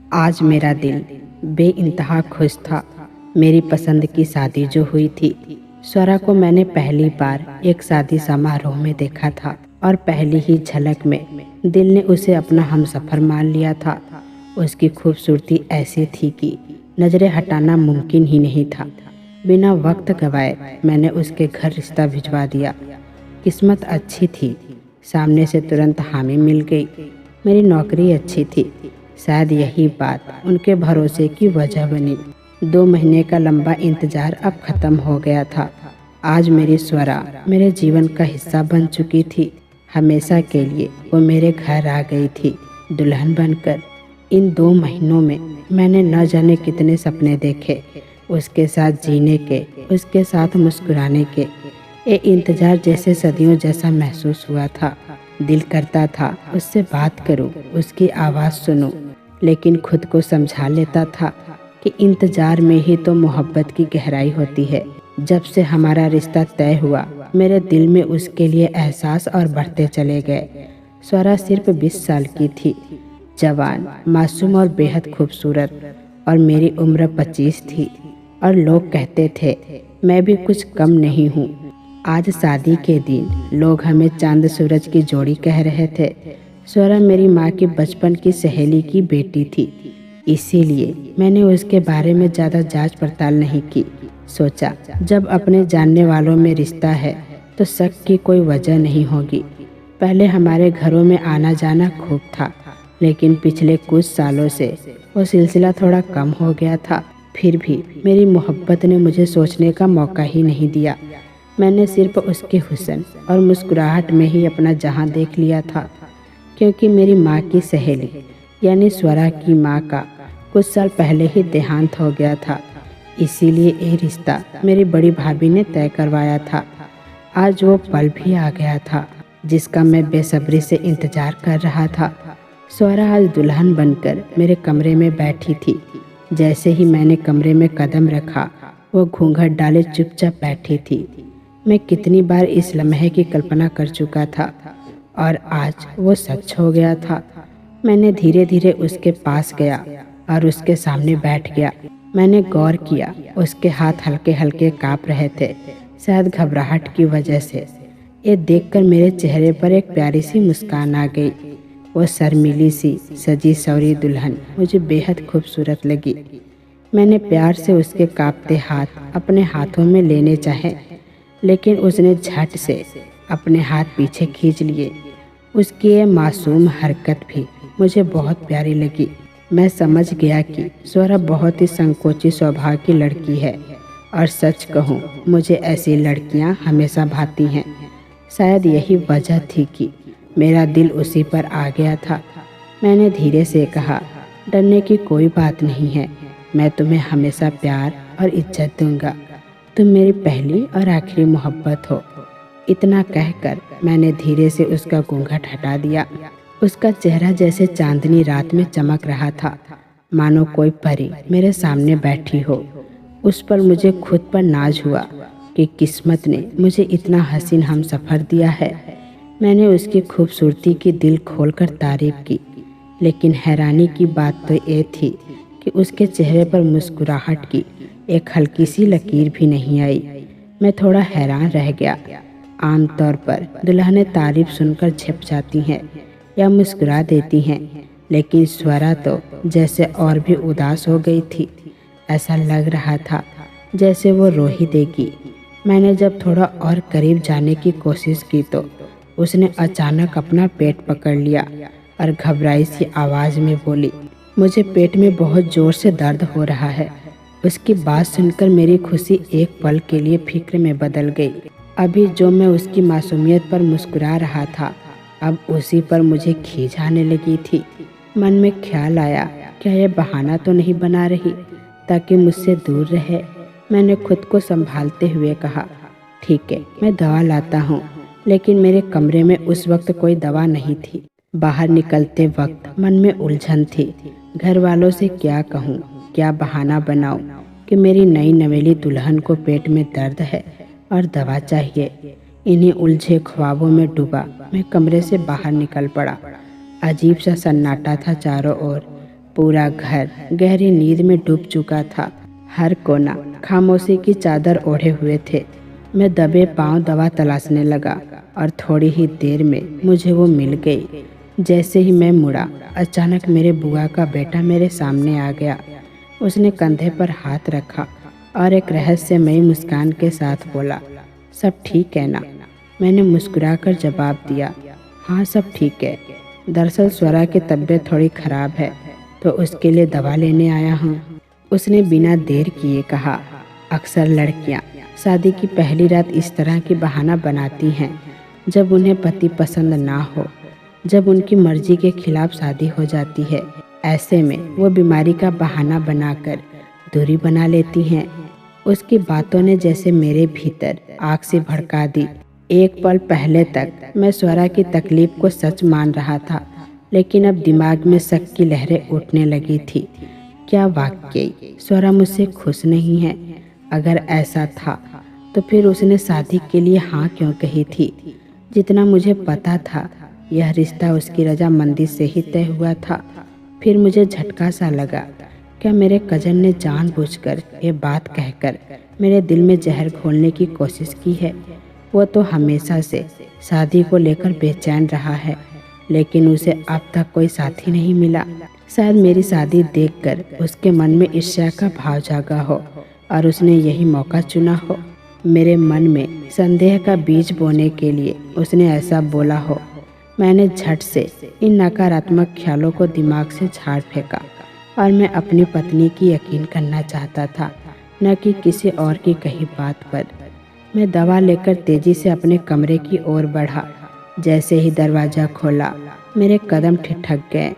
आज मेरा दिल बेइंतहा खुश था। मेरी पसंद की शादी जो हुई थी, स्वरा को मैंने पहली बार एक शादी समारोह में देखा था और पहली ही झलक में दिल ने उसे अपना हमसफर मान लिया था। उसकी खूबसूरती ऐसी थी कि नजरें हटाना मुमकिन ही नहीं था। बिना वक्त गवाए मैंने उसके घर रिश्ता भिजवा दिया। किस्मत अच्छी थी, सामने से तुरंत हामी मिल गई। मेरी नौकरी अच्छी थी, शायद यही बात उनके भरोसे की वजह बनी। 2 महीने का लंबा इंतजार अब खत्म हो गया था। आज मेरी स्वरा मेरे जीवन का हिस्सा बन चुकी थी। हमेशा के लिए वो मेरे घर आ गई थी, दुल्हन बनकर। इन 2 महीनों में मैंने न जाने कितने सपने देखे, उसके साथ जीने के, उसके साथ मुस्कुराने के। ये इंतजार जैसे सदियों जैसा महसूस हुआ था। दिल करता था उससे बात करूं, उसकी आवाज़ सुनूं, लेकिन खुद को समझा लेता था कि इंतजार में ही तो मोहब्बत की गहराई होती है। जब से हमारा रिश्ता तय हुआ, मेरे दिल में उसके लिए एहसास और बढ़ते चले गए। स्वरा सिर्फ 20 साल की थी, जवान, मासूम और बेहद खूबसूरत, और मेरी उम्र 25 थी। और लोग कहते थे मैं भी कुछ कम नहीं हूँ। आज शादी के दिन लोग हमें चांद सूरज की जोड़ी कह रहे थे। स्वरा मेरी माँ की बचपन की सहेली की बेटी थी, इसीलिए मैंने उसके बारे में ज़्यादा जांच पड़ताल नहीं की। सोचा जब अपने जानने वालों में रिश्ता है तो शक की कोई वजह नहीं होगी। पहले हमारे घरों में आना जाना खूब था, लेकिन पिछले कुछ सालों से वो सिलसिला थोड़ा कम हो गया था। फिर भी मेरी मोहब्बत ने मुझे सोचने का मौका ही नहीं दिया। मैंने सिर्फ उसके हुस्न और मुस्कुराहट में ही अपना जहां देख लिया था, क्योंकि मेरी माँ की सहेली यानी स्वरा की माँ का कुछ साल पहले ही देहांत हो गया था। इसीलिए ये रिश्ता मेरी बड़ी भाभी ने तय करवाया था। आज वो पल भी आ गया था जिसका मैं बेसब्री से इंतजार कर रहा था। स्वरा आज दुल्हन बनकर मेरे कमरे में बैठी थी। जैसे ही मैंने कमरे में कदम रखा, वो घूंघट डाले चुपचाप बैठी थी। मैं कितनी बार इस लम्हे की कल्पना कर चुका था और आज वो सच हो गया था। मैंने धीरे धीरे उसके पास गया और उसके सामने बैठ गया। मैंने गौर किया, उसके हाथ हल्के हल्के कांप रहे थे, शायद घबराहट की वजह से। ये देखकर मेरे चेहरे पर एक प्यारी सी मुस्कान आ गई। वो शर्मीली सी सजी सवरी दुल्हन मुझे बेहद खूबसूरत लगी। मैंने प्यार से उसके कांपते हाथ अपने हाथों में लेने चाहे, लेकिन उसने झट से अपने हाथ पीछे खींच लिए। उसकी ये मासूम हरकत भी मुझे बहुत प्यारी लगी। मैं समझ गया कि स्वरा बहुत ही संकोची स्वभाव की लड़की है, और सच कहूँ मुझे ऐसी लड़कियाँ हमेशा भाती हैं। शायद यही वजह थी कि मेरा दिल उसी पर आ गया था। मैंने धीरे से कहा, डरने की कोई बात नहीं है, मैं तुम्हें हमेशा प्यार और इज्जत दूंगा। तुम मेरी पहली और आखिरी मोहब्बत हो। इतना कहकर मैंने धीरे से उसका घूंघट हटा दिया। उसका चेहरा जैसे चांदनी रात में चमक रहा था, मानो कोई परी मेरे सामने बैठी हो। उस पर मुझे खुद पर नाज हुआ कि किस्मत ने मुझे इतना हसीन हमसफर दिया है। मैंने उसकी खूबसूरती की दिल खोलकर तारीफ की, लेकिन हैरानी की बात तो ये थी कि उसके चेहरे पर मुस्कुराहट की एक हल्की सी लकीर भी नहीं आई। मैं थोड़ा हैरान रह गया। आमतौर पर दुल्हनें तारीफ सुनकर छिप जाती हैं या मुस्कुरा देती हैं, लेकिन स्वरा तो जैसे और भी उदास हो गई थी। ऐसा लग रहा था जैसे वो रो ही देगी। मैंने जब थोड़ा और करीब जाने की कोशिश की तो उसने अचानक अपना पेट पकड़ लिया और घबराई सी आवाज़ में बोली, मुझे पेट में बहुत ज़ोर से दर्द हो रहा है। उसकी बात सुनकर मेरी खुशी एक पल के लिए फिक्र में बदल गई। अभी जो मैं उसकी मासूमियत पर मुस्कुरा रहा था, अब उसी पर मुझे खींच आने लगी थी। मन में ख्याल आया, क्या यह बहाना तो नहीं बना रही ताकि मुझसे दूर रहे। मैंने खुद को संभालते हुए कहा, ठीक है, मैं दवा लाता हूँ। लेकिन मेरे कमरे में उस वक्त कोई दवा नहीं थी। बाहर निकलते वक्त मन में उलझन थी। घर वालों से क्या कहूँ, क्या बहाना बनाऊं कि मेरी नई नवेली दुल्हन को पेट में दर्द है और दवा चाहिए। इन्हीं उलझे ख्वाबों में डूबा मैं कमरे से बाहर निकल पड़ा। अजीब सा सन्नाटा था चारों ओर। पूरा घर गहरी नींद में डूब चुका था। हर कोना खामोशी की चादर ओढ़े हुए थे। मैं दबे पांव दवा तलाशने लगा और थोड़ी ही देर में मुझे वो मिल गई। जैसे ही मैं मुड़ा, अचानक मेरे बुआ का बेटा मेरे सामने आ गया। उसने कंधे पर हाथ रखा और एक रहस्यमयी मुस्कान के साथ बोला, सब ठीक है ना? मैंने मुस्कुराकर जवाब दिया, हाँ सब ठीक है। दरअसल स्वरा की तबीयत थोड़ी खराब है तो उसके लिए दवा लेने आया हूँ। उसने बिना देर किए कहा, अक्सर लड़कियाँ शादी की पहली रात इस तरह की बहाना बनाती हैं जब उन्हें पति पसंद ना हो, जब उनकी मर्जी के खिलाफ शादी हो जाती है। ऐसे में वो बीमारी का बहाना बनाकर दूरी बना लेती हैं। उसकी बातों ने जैसे मेरे भीतर आग से भड़का दी। एक पल पहले तक मैं स्वरा की तकलीफ को सच मान रहा था, लेकिन अब दिमाग में शक की लहरें उठने लगी थी। क्या वाकई स्वरा मुझसे खुश नहीं है? अगर ऐसा था तो फिर उसने शादी के लिए हाँ क्यों कही थी? जितना मुझे पता था यह रिश्ता उसकी रजामंदी से ही तय हुआ था। फिर मुझे झटका सा लगा, क्या मेरे कजन ने जानबूझकर ये बात कहकर मेरे दिल में जहर घोलने की कोशिश की है? वो तो हमेशा से शादी को लेकर बेचैन रहा है, लेकिन उसे अब तक कोई साथी नहीं मिला। शायद मेरी शादी देखकर उसके मन में ईर्ष्या का भाव जागा हो और उसने यही मौका चुना हो। मेरे मन में संदेह का बीज बोने के लिए उसने ऐसा बोला हो। मैंने झट से इन नकारात्मक ख्यालों को दिमाग से झाड़ फेंका और मैं अपनी पत्नी की यकीन करना चाहता था, न कि किसी और की कही बात पर। मैं दवा लेकर तेजी से अपने कमरे की ओर बढ़ा। जैसे ही दरवाज़ा खोला, मेरे कदम ठिठक गए।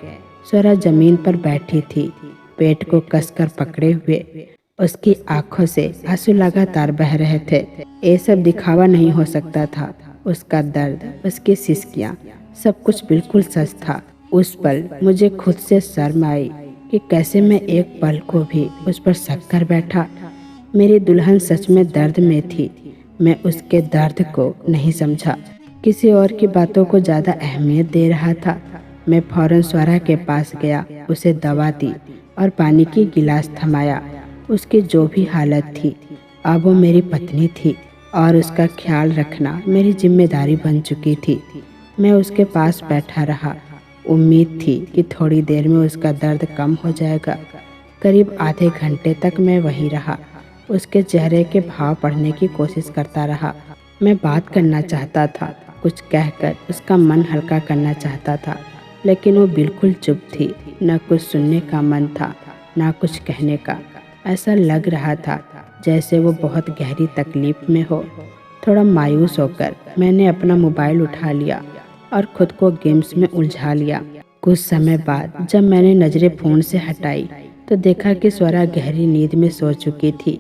स्वरा जमीन पर बैठी थी, पेट को कसकर पकड़े हुए। उसकी आंखों से आंसू लगातार बह रहे थे। ये सब दिखावा नहीं हो सकता था। उसका दर्द, उसकी सिसकियाँ, सब कुछ बिल्कुल सच था। उस पल मुझे खुद से शर्म आई कि कैसे मैं एक पल को भी उस पर शक कर बैठा। मेरी दुल्हन सच में दर्द में थी। मैं उसके दर्द को नहीं समझा, किसी और की बातों को ज़्यादा अहमियत दे रहा था। मैं फौरन स्वरा के पास गया, उसे दवा दी और पानी की गिलास थमाया। उसकी जो भी हालत थी, अब वो मेरी पत्नी थी और उसका ख्याल रखना मेरी जिम्मेदारी बन चुकी थी। मैं उसके पास बैठा रहा। उम्मीद थी कि थोड़ी देर में उसका दर्द कम हो जाएगा। करीब आधे घंटे तक मैं वहीं रहा, उसके चेहरे के भाव पढ़ने की कोशिश करता रहा। मैं बात करना चाहता था, कुछ कहकर उसका मन हल्का करना चाहता था, लेकिन वो बिल्कुल चुप थी। न कुछ सुनने का मन था, न कुछ कहने का। ऐसा लग रहा था जैसे वो बहुत गहरी तकलीफ में हो। थोड़ा मायूस होकर मैंने अपना मोबाइल उठा लिया और खुद को गेम्स में उलझा लिया। कुछ समय बाद जब मैंने नज़रें फ़ोन से हटाई तो देखा कि स्वरा गहरी नींद में सो चुकी थी।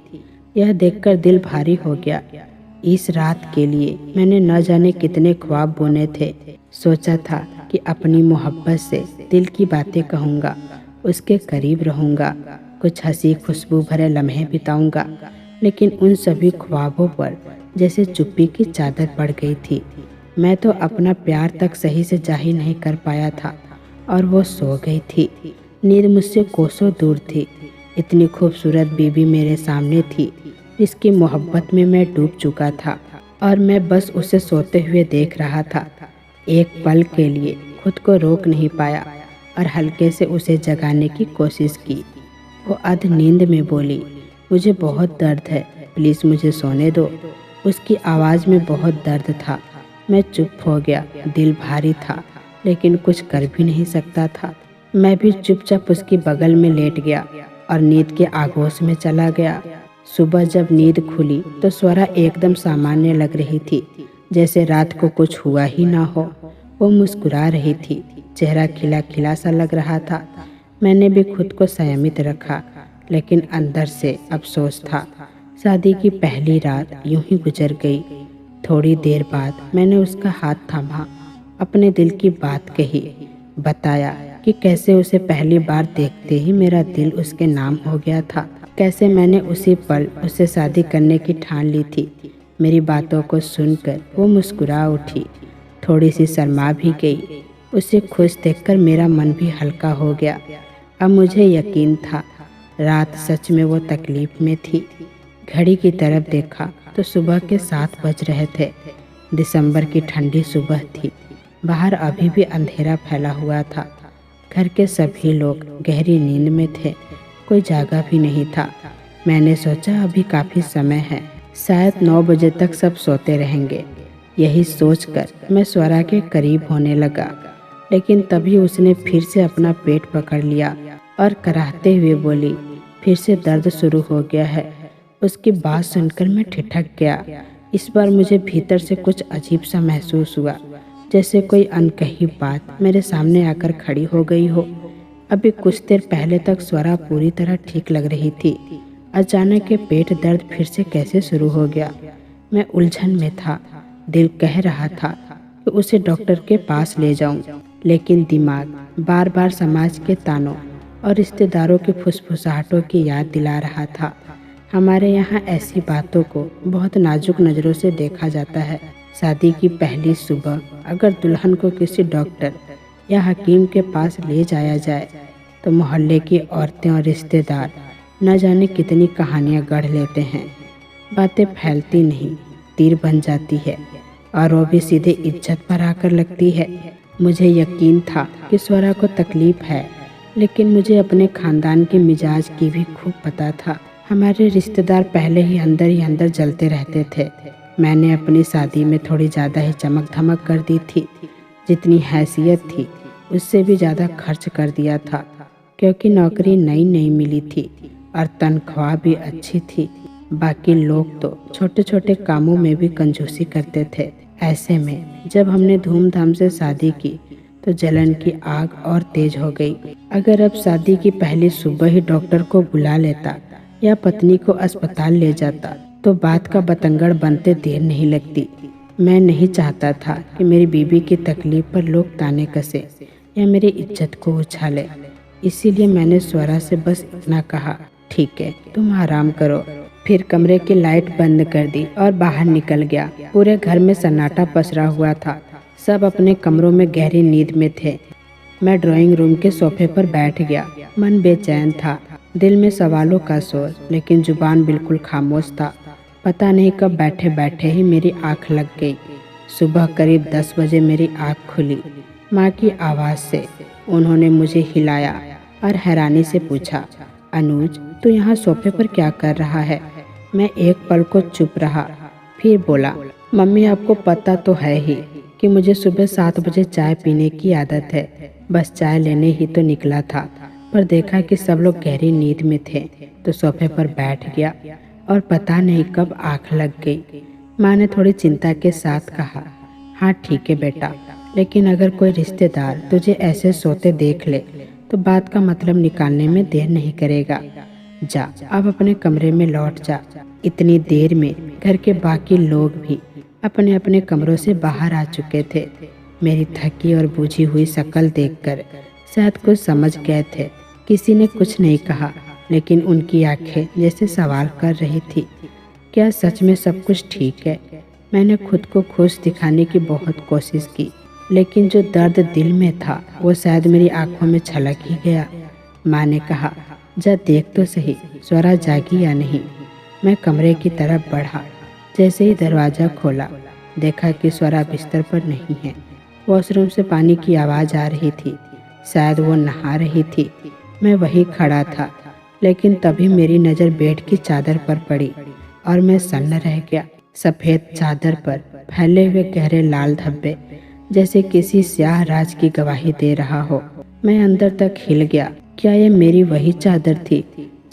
यह देखकर दिल भारी हो गया। इस रात के लिए मैंने न जाने कितने ख्वाब बुने थे। सोचा था कि अपनी मोहब्बत से दिल की बातें कहूँगा, उसके करीब रहूँगा, कुछ हंसी खुशबू भरे लम्हे बिताऊँगा, लेकिन उन सभी ख्वाबों पर जैसे चुप्पी की चादर पड़ गई थी। मैं तो अपना प्यार तक सही से जाहिर नहीं कर पाया था और वो सो गई थी। नींद मुझसे कोसों दूर थी। इतनी खूबसूरत बीबी मेरे सामने थी जिसकी मोहब्बत में मैं डूब चुका था और मैं बस उसे सोते हुए देख रहा था। एक पल के लिए खुद को रोक नहीं पाया और हल्के से उसे जगाने की कोशिश की। वो अध नींद में बोली, मुझे बहुत दर्द है, प्लीज़ मुझे सोने दो। उसकी आवाज़ में बहुत दर्द था। मैं चुप हो गया। दिल भारी था, लेकिन कुछ कर भी नहीं सकता था। मैं भी चुपचाप उसकी बगल में लेट गया और नींद के आगोश में चला गया। सुबह जब नींद खुली तो स्वरा एकदम सामान्य लग रही थी, जैसे रात को कुछ हुआ ही ना हो। वो मुस्कुरा रही थी, चेहरा खिला खिला सा लग रहा था। मैंने भी खुद को संयमित रखा, लेकिन अंदर से अफसोस था। शादी की पहली रात यूं ही गुजर गई। थोड़ी देर बाद मैंने उसका हाथ थामा, अपने दिल की बात कही, बताया कि कैसे उसे पहली बार देखते ही मेरा दिल उसके नाम हो गया था, कैसे मैंने उसी पल उससे शादी करने की ठान ली थी। मेरी बातों को सुनकर वो मुस्कुरा उठी, थोड़ी सी शर्मा भी गई। उसे खुश देखकर मेरा मन भी हल्का हो गया। अब मुझे यकीन था रात सच में वो तकलीफ में थी। घड़ी की तरफ देखा तो सुबह के 7 बज रहे थे। दिसंबर की ठंडी सुबह थी। बाहर अभी भी अंधेरा फैला हुआ था। घर के सभी लोग गहरी नींद में थे, कोई जागा भी नहीं था। मैंने सोचा अभी काफ़ी समय है, शायद 9 बजे तक सब सोते रहेंगे। यही सोचकर मैं स्वरा के करीब होने लगा, लेकिन तभी उसने फिर से अपना पेट पकड़ लिया और कराहते हुए बोली, फिर से दर्द शुरू हो गया है। उसकी बात सुनकर मैं ठिठक गया। इस बार मुझे भीतर से कुछ अजीब सा महसूस हुआ, जैसे कोई अनकही बात मेरे सामने आकर खड़ी हो गई हो। अभी कुछ देर पहले तक स्वरा पूरी तरह ठीक लग रही थी। अचानक ये पेट दर्द फिर से कैसे शुरू हो गया? मैं उलझन में था। दिल कह रहा था कि उसे डॉक्टर के पास ले जाऊं, लेकिन दिमाग बार बार समाज के तानों और रिश्तेदारों की फुसफुसाहटों की याद दिला रहा था। हमारे यहाँ ऐसी बातों को बहुत नाजुक नज़रों से देखा जाता है। शादी की पहली सुबह अगर दुल्हन को किसी डॉक्टर या हकीम के पास ले जाया जाए तो मोहल्ले की औरतें और रिश्तेदार न जाने कितनी कहानियाँ गढ़ लेते हैं। बातें फैलती नहीं, तीर बन जाती है, और वो भी सीधे इज्जत पर आकर लगती है। मुझे यकीन था कि स्वरा को तकलीफ है, लेकिन मुझे अपने खानदान के मिजाज की भी खूब पता था। हमारे रिश्तेदार पहले ही अंदर जलते रहते थे। मैंने अपनी शादी में थोड़ी ज़्यादा ही चमक धमक कर दी थी। जितनी हैसियत थी उससे भी ज़्यादा खर्च कर दिया था, क्योंकि नौकरी नई नई मिली थी और तनख्वाह भी अच्छी थी। बाकी लोग तो छोटे छोटे कामों में भी कंजूसी करते थे। ऐसे में जब हमने धूमधाम से शादी की तो जलन की आग और तेज हो गई। अगर अब शादी की पहली सुबह ही डॉक्टर को बुला लेता या पत्नी को अस्पताल ले जाता तो बात का बतंगड़ बनते देर नहीं लगती। मैं नहीं चाहता था कि मेरी बीबी की तकलीफ पर लोग ताने कसे या मेरी इज्जत को उछाले। इसीलिए मैंने स्वरा से बस इतना कहा, ठीक है, तुम आराम करो। फिर कमरे की लाइट बंद कर दी और बाहर निकल गया। पूरे घर में सन्नाटा पसरा हुआ था। सब अपने कमरों में गहरी नींद में थे। मैं ड्राइंग रूम के सोफे पर बैठ गया। मन बेचैन था, दिल में सवालों का शोर, लेकिन जुबान बिल्कुल खामोश था। पता नहीं कब बैठे बैठे ही मेरी आंख लग गई। सुबह करीब 10 बजे मेरी आंख खुली। माँ की आवाज़ से। उन्होंने मुझे हिलाया और हैरानी से पूछा, अनुज, तू यहाँ सोफे पर क्या कर रहा है? मैं एक पल को चुप रहा, फिर बोला, मम्मी, आपको पता तो है ही कि मुझे सुबह 7 बजे चाय पीने की आदत है। बस चाय लेने ही तो निकला था, पर देखा कि सब लोग गहरी नींद में थे तो सोफे पर बैठ गया और पता नहीं कब आंख लग गई। माँ ने थोड़ी चिंता के साथ कहा, हाँ ठीक है बेटा, लेकिन अगर कोई रिश्तेदार तुझे ऐसे सोते देख ले तो बात का मतलब निकालने में देर नहीं करेगा। जा, अब अपने कमरे में लौट जा। इतनी देर में घर के बाकी लोग भी अपने अपने कमरों से बाहर आ चुके थे। मेरी थकी और बुझी हुई शक्ल देखकर शायद कुछ समझ गए थे। किसी ने कुछ नहीं कहा, लेकिन उनकी आंखें जैसे सवाल कर रही थी, क्या सच में सब कुछ ठीक है? मैंने खुद को खुश दिखाने की बहुत कोशिश की, लेकिन जो दर्द दिल में था वो शायद मेरी आंखों में छलक ही गया। माँ ने कहा, जा देख तो सही, स्वरा जागी या नहीं। मैं कमरे की तरफ बढ़ा। जैसे ही दरवाज़ा खोला, देखा कि स्वरा बिस्तर पर नहीं है। वॉशरूम से पानी की आवाज़ आ रही थी, शायद वो नहा रही थी। मैं वहीं खड़ा था, लेकिन तभी मेरी नज़र बेड की चादर पर पड़ी और मैं सन्न रह गया। सफ़ेद चादर पर फैले हुए गहरे लाल धब्बे जैसे किसी स्याह राज की गवाही दे रहा हो। मैं अंदर तक हिल गया। क्या ये मेरी वही चादर थी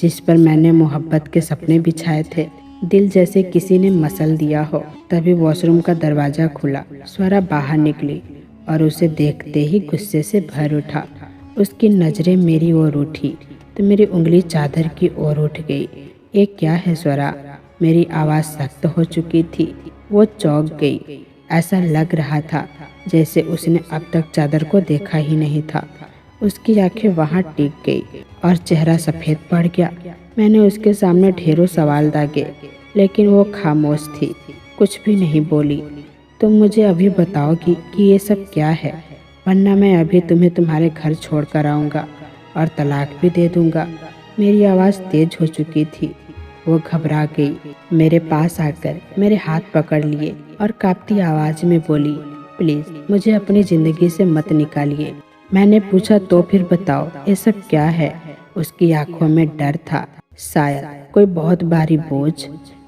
जिस पर मैंने मोहब्बत के सपने बिछाए थे? दिल जैसे किसी ने मसल दिया हो। तभी वॉशरूम का दरवाज़ा खुला। स्वरा बाहर निकली और उसे देखते ही गुस्से से भर उठा। उसकी नज़रें मेरी ओर उठी तो मेरी उंगली चादर की ओर उठ गई। ये क्या है स्वरा? मेरी आवाज़ सख्त हो चुकी थी। वो चौंक गई। ऐसा लग रहा था जैसे उसने अब तक चादर को देखा ही नहीं था। उसकी आंखें वहाँ टिक गई और चेहरा सफ़ेद पड़ गया। मैंने उसके सामने ढेरों सवाल दागे, लेकिन वो खामोश थी, कुछ भी नहीं बोली। तुम मुझे अभी बताओगी कि ये सब क्या है, वरना मैं अभी तुम्हें तुम्हारे घर छोड़ कर आऊँगा। और तलाक भी दे दूंगा। मेरी आवाज़ तेज हो चुकी थी। वो घबरा गई, मेरे पास आकर मेरे हाथ पकड़ लिए और कांपती आवाज़ में बोली, प्लीज़ मुझे अपनी ज़िंदगी से मत निकालिए। मैंने पूछा, तो फिर बताओ ये सब क्या है? उसकी आंखों में डर था, शायद कोई बहुत भारी बोझ।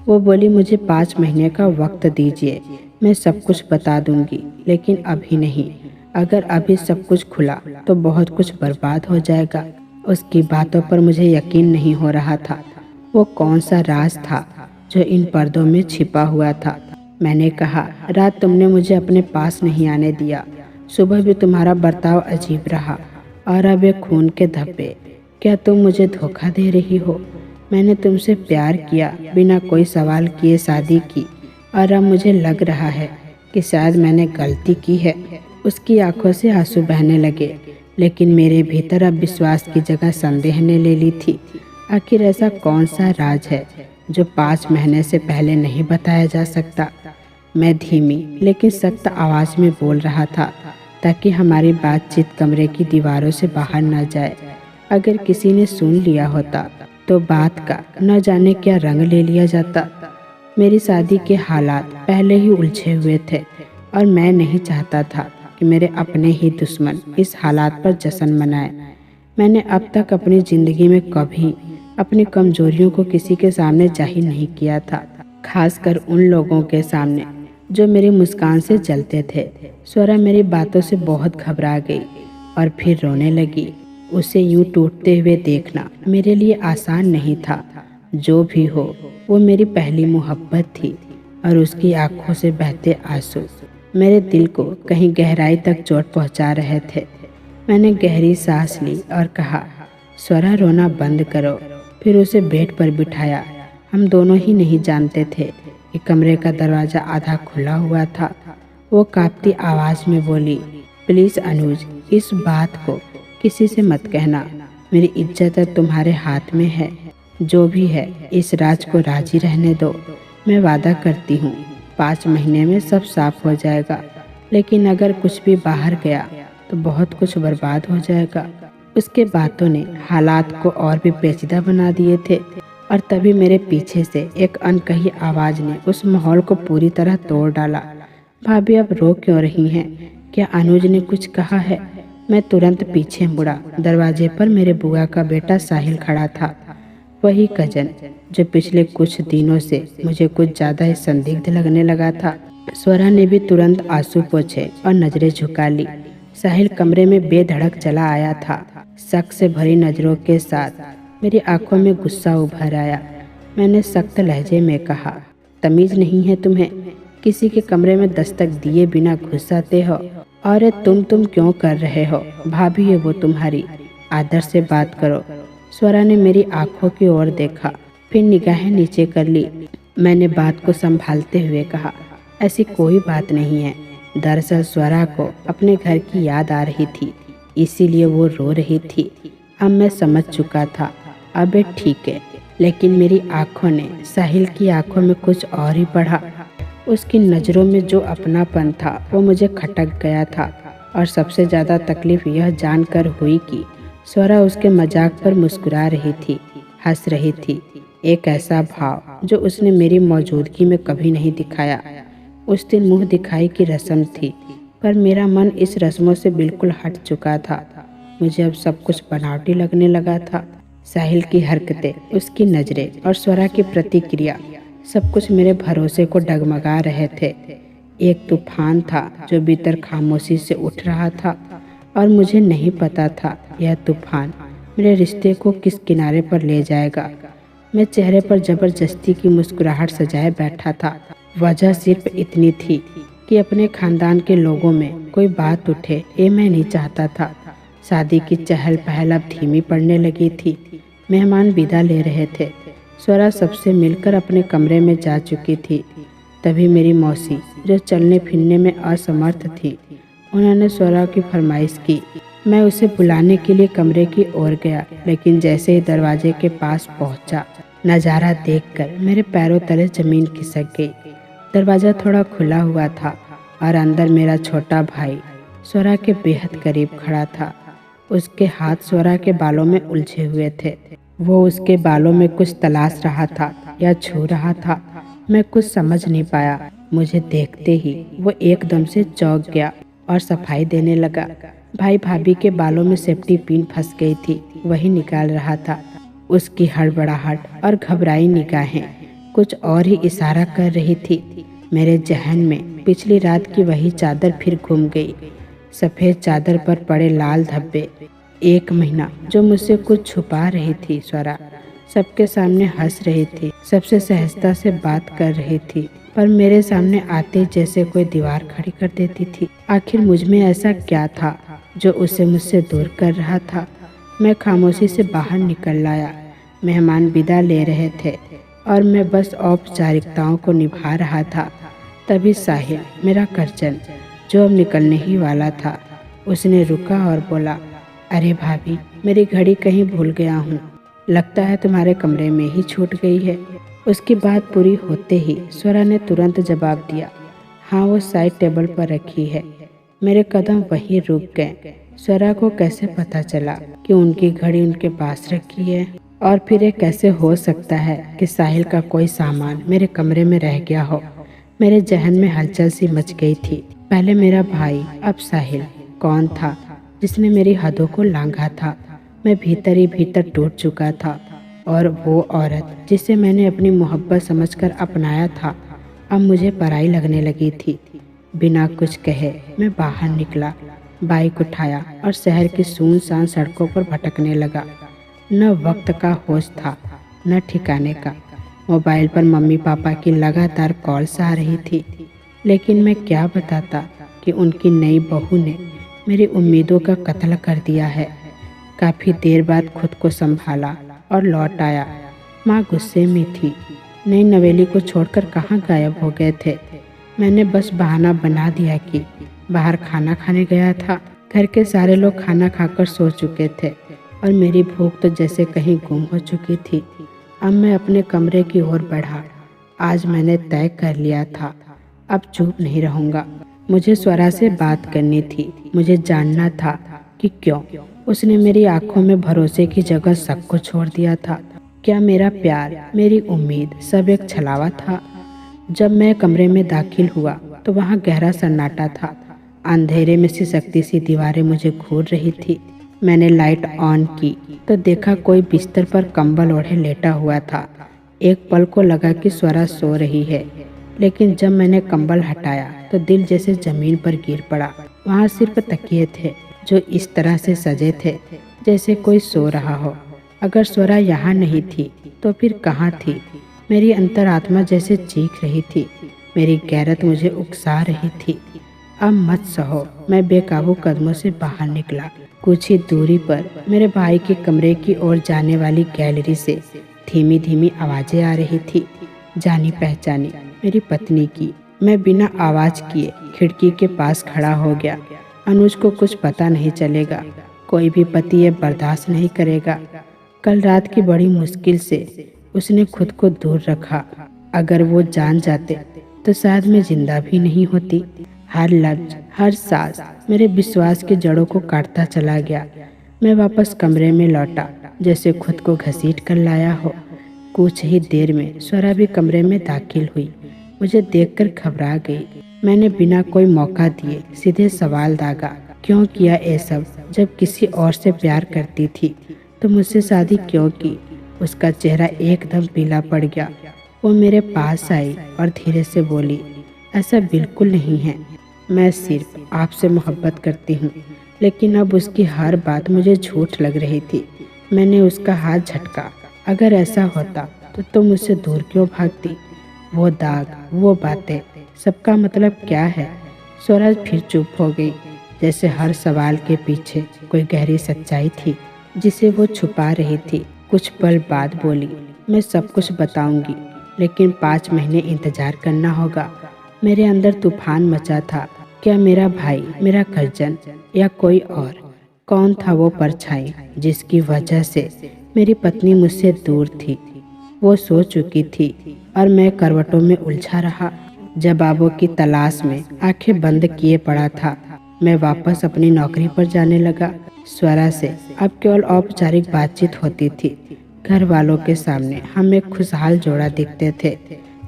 वो बोली, मुझे 5 महीने का वक्त दीजिए, मैं सब कुछ बता दूंगी, लेकिन अभी नहीं। अगर अभी सब कुछ खुला तो बहुत कुछ बर्बाद हो जाएगा। उसकी बातों पर मुझे यकीन नहीं हो रहा था। वो कौन सा राज था जो इन पर्दों में छिपा हुआ था? मैंने कहा, रात तुमने मुझे अपने पास नहीं आने दिया, सुबह भी तुम्हारा बर्ताव अजीब रहा, और अब ये खून के धब्बे। क्या तुम मुझे धोखा दे रही हो? मैंने तुमसे प्यार किया, बिना कोई सवाल किए शादी की, और अब मुझे लग रहा है कि शायद मैंने गलती की है। उसकी आंखों से आंसू बहने लगे, लेकिन मेरे भीतर अब विश्वास की जगह संदेह ने ले ली थी। आखिर ऐसा कौन सा राज है जो 5 महीने से पहले नहीं बताया जा सकता? मैं धीमी लेकिन सख्त आवाज़ में बोल रहा था, ताकि हमारी बातचीत कमरे की दीवारों से बाहर न जाए। अगर किसी ने सुन लिया होता तो बात का न जाने क्या रंग ले लिया जाता। मेरी शादी के हालात पहले ही उलझे हुए थे, और मैं नहीं चाहता था कि मेरे अपने ही दुश्मन इस हालात पर जश्न मनाए। मैंने अब तक अपनी ज़िंदगी में कभी अपनी कमजोरियों को किसी के सामने जाहिर नहीं किया था, खासकर उन लोगों के सामने जो मेरी मुस्कान से जलते थे। स्वरा मेरी बातों से बहुत घबरा गई और फिर रोने लगी। उसे यूं टूटते हुए देखना मेरे लिए आसान नहीं था। जो भी हो, वो मेरी पहली मोहब्बत थी, और उसकी आंखों से बहते आंसू मेरे दिल को कहीं गहराई तक चोट पहुंचा रहे थे। मैंने गहरी सांस ली और कहा, स्वरा रोना बंद करो। फिर उसे बेड पर बिठाया। हम दोनों ही नहीं जानते थे कि कमरे का दरवाज़ा आधा खुला हुआ था। वो कांपती आवाज़ में बोली, प्लीज़ अनुज, इस बात को किसी से मत कहना। मेरी इज्जत तुम्हारे हाथ में है। जो भी है, इस राज को राजी रहने दो। मैं वादा करती हूँ 5 महीने में सब साफ हो जाएगा, लेकिन अगर कुछ भी बाहर गया तो बहुत कुछ बर्बाद हो जाएगा। उसके बातों ने हालात को और भी पेचीदा बना दिए थे, और तभी मेरे पीछे से एक अनकही आवाज़ ने उस माहौल को पूरी तरह तोड़ डाला। भाभी, अब रो क्यों रही हैं? क्या अनुज ने कुछ कहा है? मैं तुरंत पीछे मुड़ा। दरवाजे पर मेरे बुआ का बेटा साहिल खड़ा था, वही कजन जो पिछले कुछ दिनों से मुझे कुछ ज़्यादा ही संदिग्ध लगने लगा था। स्वरा ने भी तुरंत आंसू पोंछे और नजरें झुका ली। साहिल कमरे में बेधड़क चला आया था, शक से भरी नजरों के साथ। मेरी आंखों में गुस्सा उभर आया। मैंने सख्त लहजे में कहा, तमीज नहीं है तुम्हें? किसी के कमरे में दस्तक दिए बिना घुस आते हो? और तुम क्यों कर रहे हो? भाभी है वो तुम्हारी, आदर से बात करो। स्वरा ने मेरी आंखों की ओर देखा, फिर निगाहें नीचे कर ली। मैंने बात को संभालते हुए कहा, ऐसी कोई बात नहीं है। दरअसल स्वरा को अपने घर की याद आ रही थी, इसीलिए वो रो रही थी। अब मैं समझ चुका था। अब ठीक है, लेकिन मेरी आंखों ने साहिल की आंखों में कुछ और ही पढ़ा। उसकी नज़रों में जो अपनापन था वो मुझे खटक गया था, और सबसे ज़्यादा तकलीफ यह जानकर हुई कि स्वरा उसके मजाक पर मुस्कुरा रही थी, हंस रही थी। एक ऐसा भाव जो उसने मेरी मौजूदगी में कभी नहीं दिखाया। उस दिन मुंह दिखाई की रस्म थी, पर मेरा मन इस रस्मों से बिल्कुल हट चुका था। मुझे अब सब कुछ बनावटी लगने लगा था। साहिल की हरकतें, उसकी नज़रें और स्वरा की प्रतिक्रिया, सब कुछ मेरे भरोसे को डगमगा रहे थे। एक तूफान था जो भीतर खामोशी से उठ रहा था, और मुझे नहीं पता था यह तूफान मेरे रिश्ते को किस किनारे पर ले जाएगा। मैं चेहरे पर जबरदस्ती की मुस्कुराहट सजाए बैठा था। वजह सिर्फ इतनी थी कि अपने खानदान के लोगों में कोई बात उठे, ये मैं नहीं चाहता था। शादी की चहल पहल अब धीमी पड़ने लगी थी। मेहमान विदा ले रहे थे। स्वरा सबसे मिलकर अपने कमरे में जा चुकी थी। तभी मेरी मौसी, जो चलने फिरने में असमर्थ थी, उन्होंने स्वरा की फरमाइश की। मैं उसे बुलाने के लिए कमरे की ओर गया, लेकिन जैसे ही दरवाजे के पास पहुंचा, नज़ारा देखकर मेरे पैरों तले जमीन खिसक गई। दरवाज़ा थोड़ा खुला हुआ था, और अंदर मेरा छोटा भाई स्वरा के बेहद करीब खड़ा था। उसके हाथ स्वरा के बालों में उलझे हुए थे। वो उसके बालों में कुछ तलाश रहा था या छू रहा था। मैं कुछ समझ नहीं पाया। मुझे देखते ही वो एकदम से चौंक गया और सफाई देने लगा। भाई भाभी के बालों में सेफ्टी पिन फंस गई थी, वही निकाल रहा था। उसकी हड़बड़ाहट और घबराई निगाहें कुछ और ही इशारा कर रही थी। मेरे जहन में पिछली रात की वही चादर फिर घूम गई। सफ़ेद चादर पर पड़े लाल धब्बे। 1 महीना जो मुझसे कुछ छुपा रही थी स्वरा। सबके सामने हंस रही थी, सबसे सहजता से बात कर रही थी, पर मेरे सामने आते जैसे कोई दीवार खड़ी कर देती थी। आखिर मुझ में ऐसा क्या था जो उसे मुझसे दूर कर रहा था? मैं खामोशी से बाहर निकल आया। मेहमान विदा ले रहे थे और मैं बस औपचारिकताओं को निभा रहा था। तभी साहिल, मेरा करजन, जो अब निकलने ही वाला था, उसने रुका और बोला, अरे भाभी, मेरी घड़ी कहीं भूल गया हूँ। लगता है तुम्हारे कमरे में ही छूट गई है। उसकी बात पूरी होते ही स्वरा ने तुरंत जवाब दिया, हाँ, वो साइड टेबल पर रखी है। मेरे कदम वहीं रुक गए। स्वरा को कैसे पता चला कि उनकी घड़ी उनके पास रखी है? और फिर ये कैसे हो सकता है कि साहिल का कोई सामान मेरे कमरे में रह गया हो? मेरे जहन में हलचल सी मच गई थी। पहले मेरा भाई, अब साहिल। कौन था जिसने मेरी हदों को लांघा था? मैं भीतर ही भीतर टूट चुका था। और वो औरत जिसे मैंने अपनी मोहब्बत समझकर अपनाया था, अब मुझे पराई लगने लगी थी। बिना कुछ कहे मैं बाहर निकला, बाइक उठाया और शहर की सुनसान सड़कों पर भटकने लगा। न वक्त का होश था, न ठिकाने का। मोबाइल पर मम्मी पापा की लगातार कॉल्स आ रही थी, लेकिन मैं क्या बताता कि उनकी नई बहू ने मेरी उम्मीदों का कत्ल कर दिया है। काफ़ी देर बाद खुद को संभाला और लौट आया। माँ गुस्से में थी। नई नवेली को छोड़कर कहाँ गायब हो गए थे? मैंने बस बहाना बना दिया कि बाहर खाना खाने गया था। घर के सारे लोग खाना खाकर सो चुके थे और मेरी भूख तो जैसे कहीं गुम हो चुकी थी। अब मैं अपने कमरे की ओर बढ़ा। आज मैंने तय कर लिया था, अब चुप नहीं रहूँगा। मुझे स्वरा से बात करनी थी। मुझे जानना था कि क्यों उसने मेरी आंखों में भरोसे की जगह शक को छोड़ दिया था। क्या मेरा प्यार, मेरी उम्मीद सब एक छलावा था? जब मैं कमरे में दाखिल हुआ तो वहाँ गहरा सन्नाटा था। अंधेरे में सिसकती सी दीवारें मुझे घूर रही थी। मैंने लाइट ऑन की तो देखा कोई बिस्तर पर कंबल ओढ़े लेटा हुआ था। एक पल को लगा कि स्वरा सो रही है, लेकिन जब मैंने कंबल हटाया तो दिल जैसे जमीन पर गिर पड़ा। वहाँ सिर्फ तकिए थे जो इस तरह से सजे थे जैसे कोई सो रहा हो। अगर स्वरा यहाँ नहीं थी तो फिर कहाँ थी? मेरी अंतरात्मा जैसे चीख रही थी। मेरी गैरत मुझे उकसा रही थी। अब मत सहो। मैं बेकाबू कदमों से बाहर निकला। कुछ ही दूरी पर मेरे भाई के कमरे की ओर जाने वाली गैलरी से धीमी धीमी आवाजें आ रही थी, जानी पहचानी, मेरी पत्नी की। मैं बिना आवाज किए खिड़की के पास खड़ा हो गया। अनुज को कुछ पता नहीं चलेगा। कोई भी पति ये बर्दाश्त नहीं करेगा। कल रात की बड़ी मुश्किल से उसने खुद को दूर रखा। अगर वो जान जाते तो शायद मैं जिंदा भी नहीं होती। हर लफ्ज, हर सांस मेरे विश्वास की जड़ों को काटता चला गया। मैं वापस कमरे में लौटा, जैसे खुद को घसीट कर लाया हो। कुछ ही देर में स्वरा भी कमरे में दाखिल हुई। मुझे देखकर घबरा गई। मैंने बिना कोई मौका दिए सीधे सवाल दागा, क्यों किया ये सब? जब किसी और से प्यार करती थी तो मुझसे शादी क्यों की? उसका चेहरा एकदम पीला पड़ गया। वो मेरे पास आई और धीरे से बोली, ऐसा बिल्कुल नहीं है। मैं सिर्फ आपसे मोहब्बत करती हूँ। लेकिन अब उसकी हर बात मुझे झूठ लग रही थी। मैंने उसका हाथ झटका। अगर ऐसा होता तो तुम मुझसे दूर क्यों भागती? वो दाग, वो बातें, सबका मतलब क्या है? स्वरा फिर चुप हो गई, जैसे हर सवाल के पीछे कोई गहरी सच्चाई थी जिसे वो छुपा रही थी। कुछ पल बाद बोली, मैं सब कुछ बताऊंगी, लेकिन 5 महीने इंतजार करना होगा। मेरे अंदर तूफान मचा था। क्या मेरा भाई, मेरा करजन, या कोई और? कौन था वो परछाई जिसकी वजह से मेरी पत्नी मुझसे दूर थी? वो सो चुकी थी और मैं करवटों में उलझा रहा, जवाबों की तलाश में आंखें बंद किए पड़ा था। मैं वापस अपनी नौकरी पर जाने लगा। स्वरा से अब केवल औपचारिक बातचीत होती थी। घर वालों के सामने हम एक खुशहाल जोड़ा दिखते थे,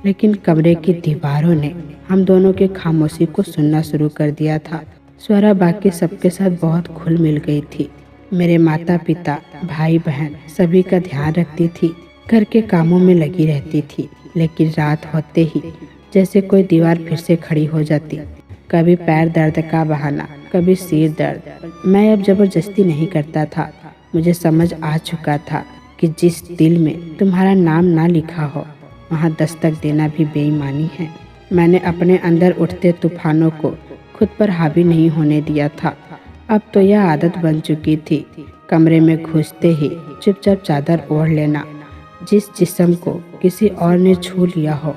लेकिन कमरे की दीवारों ने हम दोनों की खामोशी को सुनना शुरू कर दिया था। स्वरा बाकी सबके साथ बहुत घुल मिल गई थी। मेरे माता पिता, भाई बहन सभी का ध्यान रखती थी। घर के कामों में लगी रहती थी, लेकिन रात होते ही जैसे कोई दीवार फिर से खड़ी हो जाती। कभी पैर दर्द का बहाना, कभी सिर दर्द। मैं अब जबरदस्ती नहीं करता था। मुझे समझ आ चुका था कि जिस दिल में तुम्हारा नाम ना लिखा हो, वहाँ दस्तक देना भी बेईमानी है। मैंने अपने अंदर उठते तूफानों को खुद पर हावी नहीं होने दिया था। अब तो यह आदत बन चुकी थी, कमरे में घुसते ही चुपचाप चादर ओढ़ लेना। जिस जिस्म को किसी और ने छू लिया हो,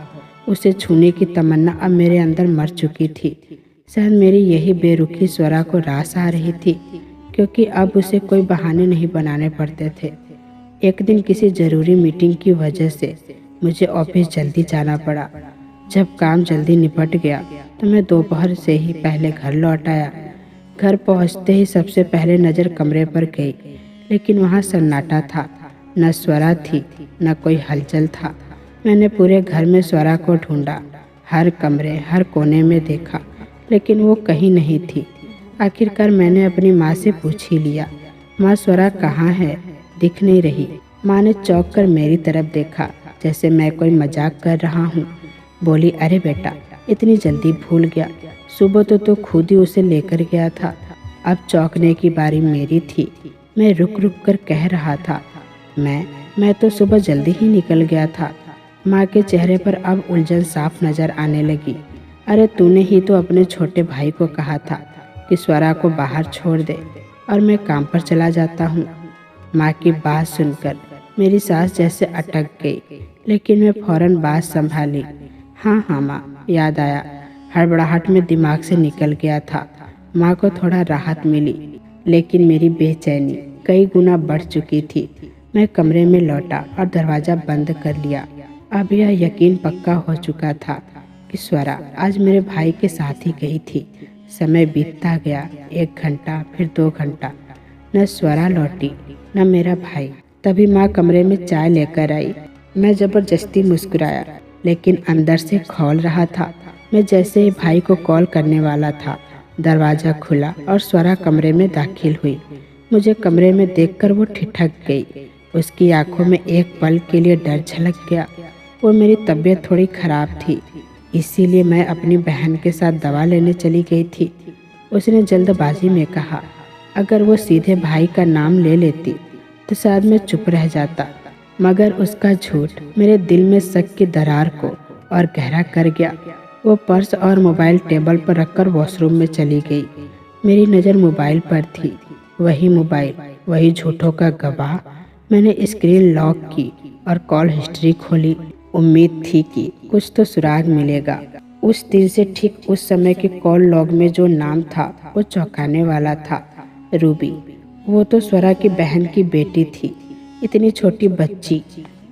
उसे छूने की तमन्ना अब मेरे अंदर मर चुकी थी। शायद मेरी यही बेरुखी स्वरा को रास आ रही थी, क्योंकि अब उसे कोई बहाने नहीं बनाने पड़ते थे। एक दिन किसी ज़रूरी मीटिंग की वजह से मुझे ऑफिस जल्दी जाना पड़ा। जब काम जल्दी निपट गया तो मैं दोपहर से ही पहले घर लौट आया। घर पहुंचते ही सबसे पहले नज़र कमरे पर गई, लेकिन वहां सन्नाटा था। न स्वरा थी, न कोई हलचल था। मैंने पूरे घर में स्वरा को ढूंढा, हर कमरे, हर कोने में देखा, लेकिन वो कहीं नहीं थी। आखिरकार मैंने अपनी माँ से पूछ ही लिया, माँ स्वरा कहाँ है? दिख नहीं रही। माँ ने चौंक कर मेरी तरफ देखा, जैसे मैं कोई मजाक कर रहा हूँ। बोली, अरे बेटा, इतनी जल्दी भूल गया? सुबह तो खुद ही उसे लेकर गया था। अब चौंकने की बारी मेरी थी। मैं रुक रुक कर कह रहा था, मैं तो सुबह जल्दी ही निकल गया था। माँ के चेहरे पर अब उलझन साफ नजर आने लगी। अरे तूने ही तो अपने छोटे भाई को कहा था कि स्वरा को बाहर छोड़ दे और मैं काम पर चला जाता हूँ। माँ की बात सुनकर मेरी सांस जैसे अटक गई, लेकिन मैं फौरन बात संभाली। हाँ माँ, याद आया। हड़बड़ाहट में दिमाग से निकल गया था। माँ को थोड़ा राहत मिली, लेकिन मेरी बेचैनी कई गुना बढ़ चुकी थी। मैं कमरे में लौटा और दरवाज़ा बंद कर लिया। अब यह यकीन पक्का हो चुका था कि स्वरा आज मेरे भाई के साथ ही गई थी। समय बीतता गया, 1 घंटा, फिर 2 घंटा। न स्वरा लौटी, न मेरा भाई। तभी माँ कमरे में चाय लेकर आई। मैं जबरदस्ती मुस्कुराया, लेकिन अंदर से खौल रहा था। मैं जैसे ही भाई को कॉल करने वाला था, दरवाज़ा खुला और स्वरा कमरे में दाखिल हुई। मुझे कमरे में देखकर वो ठिठक गई। उसकी आंखों में एक पल के लिए डर झलक गया। वो मेरी तबीयत थोड़ी खराब थी, इसीलिए मैं अपनी बहन के साथ दवा लेने चली गई थी। उसने जल्दबाजी में कहा, अगर वो सीधे भाई का नाम ले लेती तो शायद मैं चुप रह जाता, मगर उसका झूठ मेरे दिल में शक की दरार को और गहरा कर गया। वो पर्स और मोबाइल टेबल पर रखकर वॉशरूम में चली गई। मेरी नज़र मोबाइल पर थी। वही मोबाइल, वही झूठों का गवाह। मैंने स्क्रीन लॉक की और कॉल हिस्ट्री खोली। उम्मीद थी कि कुछ तो सुराग मिलेगा। उस दिन से ठीक उस समय के कॉल लॉग में जो नाम था वो चौंकाने वाला था, रूबी। वो तो स्वरा की बहन की बेटी थी। इतनी छोटी बच्ची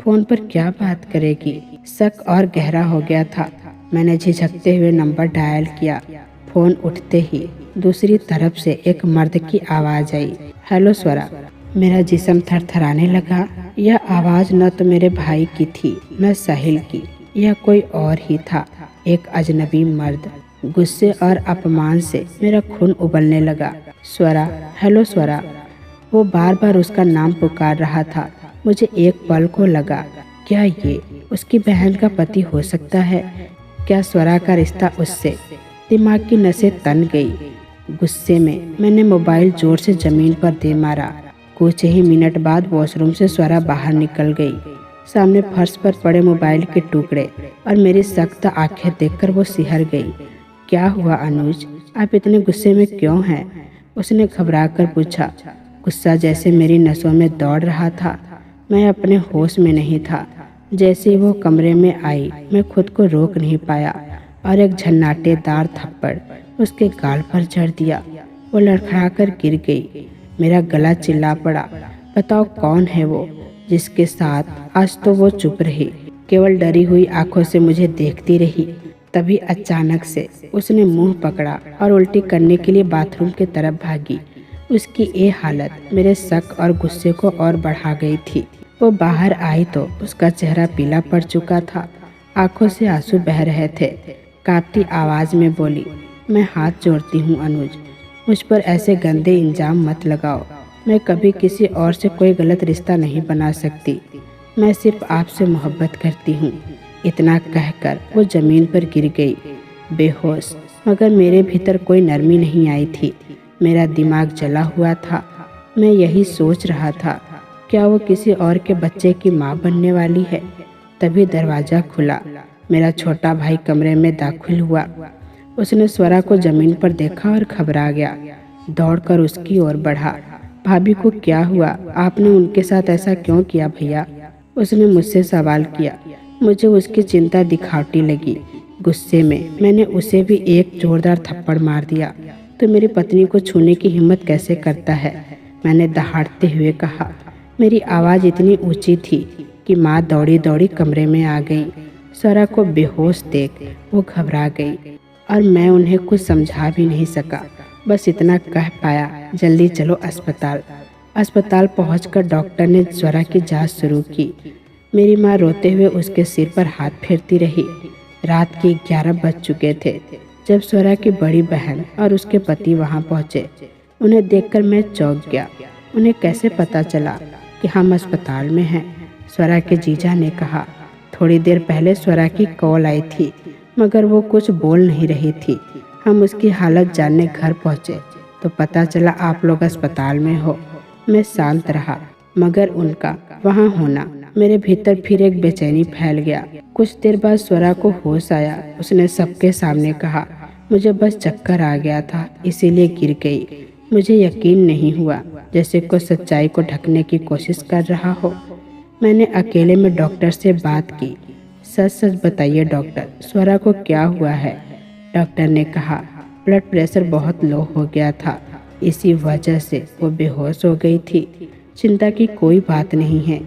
फोन पर क्या बात करेगी? शक और गहरा हो गया था। मैंने झिझकते हुए नंबर डायल किया। फोन उठते ही दूसरी तरफ से एक मर्द की आवाज़ आई, हेलो स्वरा। मेरा जिस्म थरथराने लगा। यह आवाज़ न तो मेरे भाई की थी, न साहिल की। यह कोई और ही था, एक अजनबी मर्द। गुस्से और अपमान से मेरा खून उबलने लगा। स्वरा, हेलो स्वरा। वो बार बार उसका नाम पुकार रहा था। मुझे एक पल को लगा, क्या ये उसकी बहन का पति हो सकता है? क्या स्वरा का रिश्ता उससे? दिमाग की नसें तन गई। गुस्से में मैंने मोबाइल जोर से ज़मीन पर दे मारा। कुछ ही मिनट बाद वॉशरूम से स्वरा बाहर निकल गई। सामने फर्श पर पड़े मोबाइल के टुकड़े और मेरी सख्त आंखें देखकर वो सिहर गई। क्या हुआ अनुज, आप इतने गुस्से में क्यों हैं? उसने घबराकर पूछा। गुस्सा जैसे मेरी नसों में दौड़ रहा था। मैं अपने होश में नहीं था। जैसे ही वो कमरे में आई, मैं खुद को रोक नहीं पाया और एक झन्नाटेदार थप्पड़ उसके गाल पर जड़ दिया। वो लड़खड़ाकर गिर गई। मेरा गला चिल्ला पड़ा। बताओ कौन है वो जिसके साथ? आज तो वो चुप रही, केवल डरी हुई आंखों से मुझे देखती रही। तभी अचानक से उसने मुंह पकड़ा और उल्टी करने के लिए बाथरूम की तरफ भागी। उसकी ये हालत मेरे शक और गुस्से को और बढ़ा गई थी। वो बाहर आई तो उसका चेहरा पीला पड़ चुका था, आंखों से आंसू बह रहे थे। कांपती आवाज में बोली, मैं हाथ जोड़ती हूँ अनुज, मुझ पर ऐसे गंदे इल्जाम मत लगाओ। मैं कभी किसी और से कोई गलत रिश्ता नहीं बना सकती। मैं सिर्फ आपसे मोहब्बत करती हूँ। इतना कहकर वो जमीन पर गिर गई बेहोश, मगर मेरे भीतर कोई नरमी नहीं आई थी। मेरा दिमाग जला हुआ था। मैं यही सोच रहा था, क्या वो किसी और के बच्चे की माँ बनने वाली है। तभी दरवाज़ा खुला। मेरा छोटा भाई कमरे में दाखिल हुआ। उसने स्वरा को जमीन पर देखा और घबरा गया। दौड़कर उसकी ओर बढ़ा। भाभी को क्या हुआ? आपने उनके साथ ऐसा क्यों किया भैया? उसने मुझसे सवाल किया। मुझे उसकी चिंता दिखावटी लगी। गुस्से में मैंने उसे भी एक जोरदार थप्पड़ मार दिया। तो मेरी पत्नी को छूने की हिम्मत कैसे करता है? मैंने दहाड़ते हुए कहा। मेरी आवाज़ इतनी ऊंची थी कि माँ दौड़ी दौड़ी कमरे में आ गई। स्वरा को बेहोश देख वो घबरा गई और मैं उन्हें कुछ समझा भी नहीं सका। बस इतना कह पाया, जल्दी चलो अस्पताल। अस्पताल पहुंचकर डॉक्टर ने स्वरा की जांच शुरू की। मेरी माँ रोते हुए उसके सिर पर हाथ फेरती रही। रात के 11 बज चुके थे जब स्वरा की बड़ी बहन और उसके पति वहां पहुंचे। उन्हें देखकर मैं चौंक गया। उन्हें कैसे पता चला कि हम अस्पताल में हैं? स्वरा के जीजा ने कहा। थोड़ी देर पहले स्वरा की कॉल आई थी, मगर वो कुछ बोल नहीं रही थी। हम उसकी हालत जानने घर पहुंचे तो पता चला आप लोग अस्पताल में हो। मैं शांत रहा, मगर उनका वहां होना मेरे भीतर फिर एक बेचैनी फैल गया। कुछ देर बाद स्वरा को होश आया। उसने सबके सामने कहा, मुझे बस चक्कर आ गया था, इसीलिए गिर गई। मुझे यकीन नहीं हुआ, जैसे कोई सच्चाई को ढकने की कोशिश कर रहा हो। मैंने अकेले में डॉक्टर से बात की। सच सच बताइए डॉक्टर, स्वरा को क्या हुआ है? डॉक्टर ने कहा, ब्लड प्रेशर बहुत लो हो गया था, इसी वजह से वो बेहोश हो गई थी। चिंता की कोई बात नहीं है,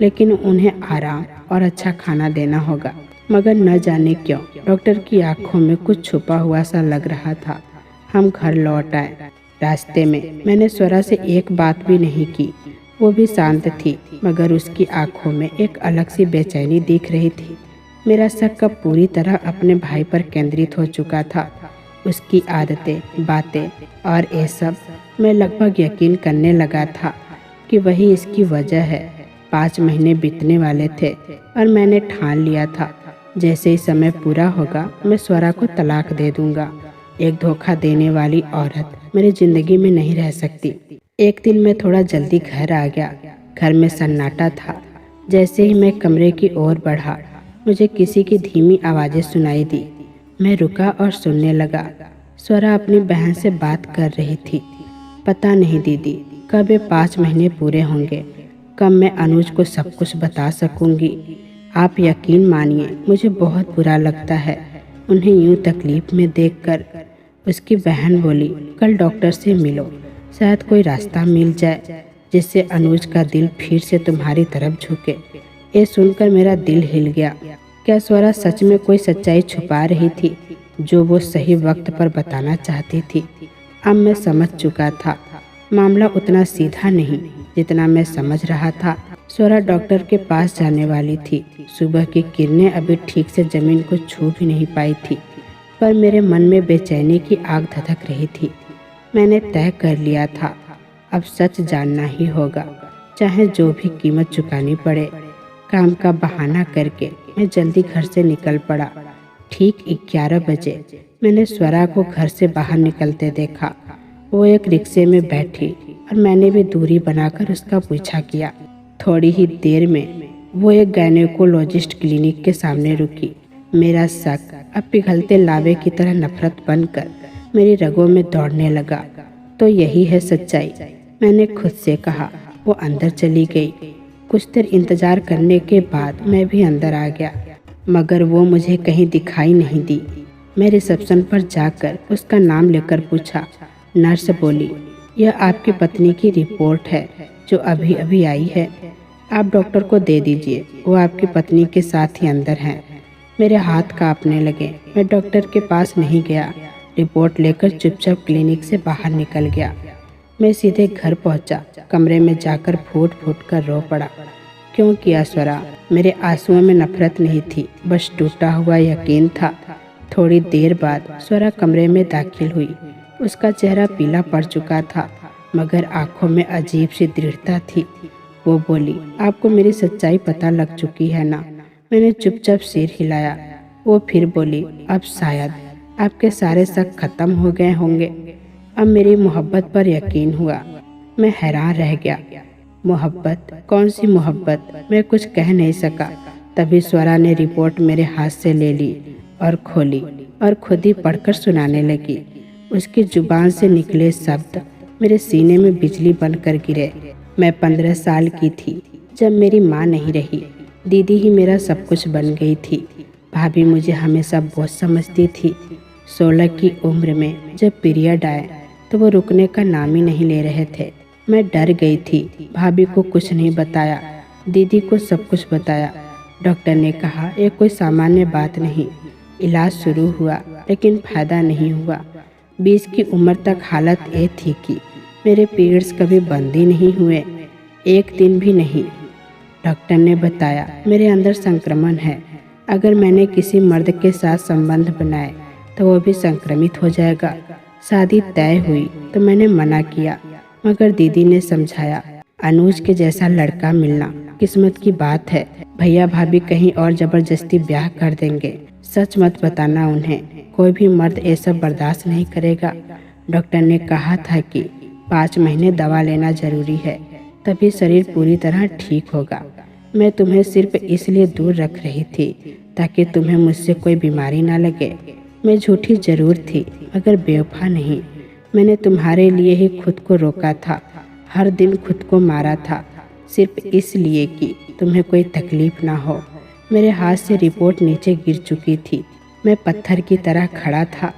लेकिन उन्हें आराम और अच्छा खाना देना होगा। मगर न जाने क्यों डॉक्टर की आंखों में कुछ छुपा हुआ सा लग रहा था। हम घर लौट आए। रास्ते में मैंने स्वरा से एक बात भी नहीं की। वो भी शांत थी, मगर उसकी आंखों में एक अलग सी बेचैनी दिख रही थी। मेरा शक अब पूरी तरह अपने भाई पर केंद्रित हो चुका था। उसकी आदतें, बातें और ये सब मैं लगभग यकीन करने लगा था कि वही इसकी वजह है। 5 महीने बीतने वाले थे और मैंने ठान लिया था, जैसे ही समय पूरा होगा मैं स्वरा को तलाक दे दूंगा। एक धोखा देने वाली औरत मेरी जिंदगी में नहीं रह सकती। एक दिन मैं थोड़ा जल्दी घर आ गया। घर में सन्नाटा था। जैसे ही मैं कमरे की ओर बढ़ा, मुझे किसी की धीमी आवाज़ें सुनाई दी। मैं रुका और सुनने लगा। स्वरा अपनी बहन से बात कर रही थी। पता नहीं दीदी, कब ये 5 महीने पूरे होंगे, कब मैं अनुज को सब कुछ बता सकूंगी। आप यकीन मानिए, मुझे बहुत बुरा लगता है उन्हें यूं तकलीफ में देखकर। उसकी बहन बोली, कल डॉक्टर से मिलो, शायद कोई रास्ता मिल जाए जिससे अनुज का दिल फिर से तुम्हारी तरफ झुके। ये सुनकर मेरा दिल हिल गया। क्या स्वरा सच में कोई सच्चाई छुपा रही थी जो वो सही वक्त पर बताना चाहती थी? अब मैं समझ चुका था, मामला उतना सीधा नहीं जितना मैं समझ रहा था। स्वरा डॉक्टर के पास जाने वाली थी। सुबह की किरणें अभी ठीक से जमीन को छू भी नहीं पाई थी, पर मेरे मन में बेचैनी की आग धधक रही थी। मैंने तय कर लिया था, अब सच जानना ही होगा, चाहे जो भी कीमत चुकानी पड़े। काम का बहाना करके मैं जल्दी घर से निकल पड़ा। ठीक 11 बजे मैंने स्वरा को घर से बाहर निकलते देखा। वो एक रिक्शे में बैठी और मैंने भी दूरी बनाकर उसका पीछा किया। थोड़ी ही देर में वो एक गायनेकोलॉजिस्ट क्लिनिक के सामने रुकी। मेरा शक अब पिघलते लावे की तरह नफरत बनकर मेरी रगों में दौड़ने लगा। तो यही है सच्चाई, मैंने खुद से कहा। वो अंदर चली गई। कुछ देर इंतजार करने के बाद मैं भी अंदर आ गया, मगर वो मुझे कहीं दिखाई नहीं दी। मैं रिसेप्शन पर जाकर उसका नाम लेकर पूछा। नर्स बोली, यह आपकी पत्नी की रिपोर्ट है जो अभी अभी आई है। आप डॉक्टर को दे दीजिए, वो आपकी पत्नी के साथ ही अंदर हैं। मेरे हाथ कांपने लगे। मैं डॉक्टर के पास नहीं गया। रिपोर्ट लेकर चुपचाप क्लिनिक से बाहर निकल गया। मैं सीधे घर पहुंचा। कमरे में जाकर फूट फूट कर रो पड़ा। क्यों किया स्वरा? मेरे आंसुओं में नफरत नहीं थी, बस टूटा हुआ यकीन था। थोड़ी देर बाद स्वरा कमरे में दाखिल हुई। उसका चेहरा पीला पड़ चुका था, मगर आंखों में अजीब सी दृढ़ता थी। वो बोली, आपको मेरी सच्चाई पता लग चुकी है ना? मैंने चुपचाप सिर हिलाया। वो फिर बोली, अब शायद आपके सारे शक खत्म हो गए होंगे। अब मेरी मोहब्बत पर यकीन हुआ। मैं हैरान रह गया। मोहब्बत? कौन सी मोहब्बत? मैं कुछ कह नहीं सका। तभी स्वरा ने रिपोर्ट मेरे हाथ से ले ली और खोली और खुद ही पढ़कर सुनाने लगी। उसकी जुबान से निकले शब्द मेरे सीने में बिजली बनकर गिरे। मैं 15 साल की थी जब मेरी माँ नहीं रही। दीदी ही मेरा सब कुछ बन गई थी। भाभी मुझे हमेशा बोझ समझती थी। 16 की उम्र में जब पीरियड आए तो वो रुकने का नाम ही नहीं ले रहे थे। मैं डर गई थी। भाभी को कुछ नहीं बताया, दीदी को सब कुछ बताया। डॉक्टर ने कहा ये कोई सामान्य बात नहीं। इलाज शुरू हुआ लेकिन फायदा नहीं हुआ। 20 की उम्र तक हालत ये थी कि मेरे पीरियड्स कभी बंद ही नहीं हुए, एक दिन भी नहीं। डॉक्टर ने बताया मेरे अंदर संक्रमण है। अगर मैंने किसी मर्द के साथ संबंध बनाए तो वो भी संक्रमित हो जाएगा। शादी तय हुई तो मैंने मना किया, मगर दीदी ने समझाया अनुज के जैसा लड़का मिलना किस्मत की बात है। भैया भाभी कहीं और जबरदस्ती ब्याह कर देंगे। सच मत बताना उन्हें, कोई भी मर्द ये सब बर्दाश्त नहीं करेगा। डॉक्टर ने कहा था कि 5 महीने दवा लेना जरूरी है, तभी शरीर पूरी तरह ठीक होगा। मैं तुम्हें सिर्फ इसलिए दूर रख रही थी ताकि तुम्हें मुझसे कोई बीमारी ना लगे। मैं झूठी जरूर थी मगर बेवफा नहीं। मैंने तुम्हारे लिए ही खुद को रोका था, हर दिन खुद को मारा था, सिर्फ इसलिए कि तुम्हें कोई तकलीफ ना हो। मेरे हाथ से रिपोर्ट नीचे गिर चुकी थी। मैं पत्थर की तरह खड़ा था।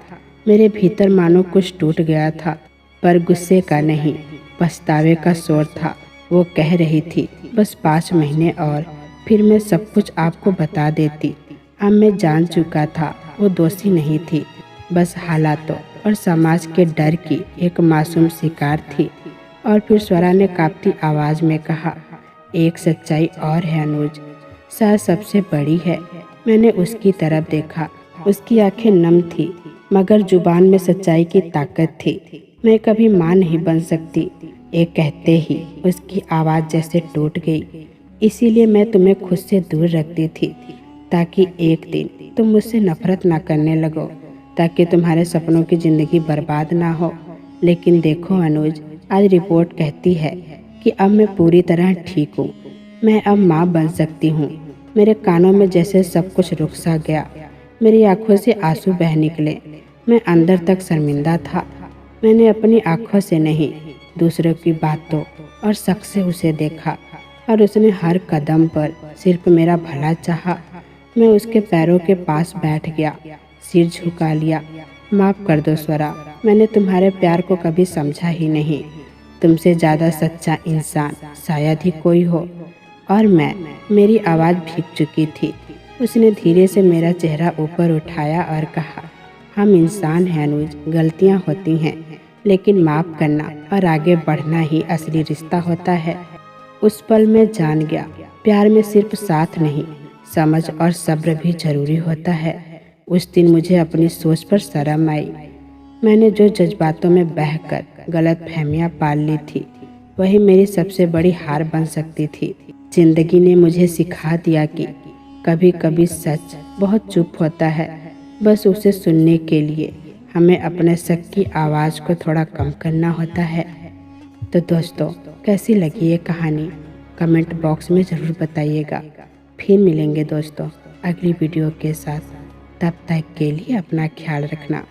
मेरे भीतर मानो कुछ टूट गया था, पर गुस्से का नहीं, पछतावे का शोर था। वो कह रही थी बस 5 महीने और फिर मैं सब कुछ आपको बता देती। अब मैं जान चुका था वो दोषी नहीं थी, बस हालातों और समाज के डर की एक मासूम शिकार थी। और फिर स्वरा ने कांपती आवाज में कहा, एक सच्चाई और है अनुज, शायद सबसे बड़ी है। मैंने उसकी तरफ देखा। उसकी आंखें नम थी, मगर जुबान में सच्चाई की ताकत थी। मैं कभी मां नहीं बन सकती, ये कहते ही उसकी आवाज़ जैसे टूट गई। इसीलिए मैं तुम्हें खुद से दूर रखती थी, ताकि एक दिन तुम मुझसे नफरत ना करने लगो, ताकि तुम्हारे सपनों की ज़िंदगी बर्बाद ना हो। लेकिन देखो अनुज, आज रिपोर्ट कहती है कि अब मैं पूरी तरह ठीक हूँ। मैं अब माँ बन सकती हूँ। मेरे कानों में जैसे सब कुछ रुक सा गया। मेरी आंखों से आंसू बह निकले। मैं अंदर तक शर्मिंदा था। मैंने अपनी आंखों से नहीं, दूसरों की बातों और शक से उसे देखा, और उसने हर कदम पर सिर्फ मेरा भला चाहा। मैं उसके पैरों के पास बैठ गया, सिर झुका लिया। माफ़ कर दो स्वरा, मैंने तुम्हारे प्यार को कभी समझा ही नहीं। तुमसे ज़्यादा सच्चा इंसान शायद ही कोई हो। और मेरी आवाज़ भीग चुकी थी। उसने धीरे से मेरा चेहरा ऊपर उठाया और कहा, हम इंसान हैं अनुज, गलतियाँ होती हैं, लेकिन माफ़ करना और आगे बढ़ना ही असली रिश्ता होता है। उस पल में जान गया, प्यार में सिर्फ साथ नहीं, समझ और सब्र भी जरूरी होता है। उस दिन मुझे अपनी सोच पर शर्म आई। मैंने जो जज्बातों में बहकर गलत फहमियाँ पाल ली थी, वही मेरी सबसे बड़ी हार बन सकती थी। जिंदगी ने मुझे सिखा दिया कि कभी कभी सच बहुत चुप होता है। बस उसे सुनने के लिए हमें अपने शक की आवाज़ को थोड़ा कम करना होता है। तो दोस्तों, कैसी लगी ये कहानी कमेंट बॉक्स में ज़रूर बताइएगा। फिर मिलेंगे दोस्तों अगली वीडियो के साथ। तब तक के लिए अपना ख्याल रखना।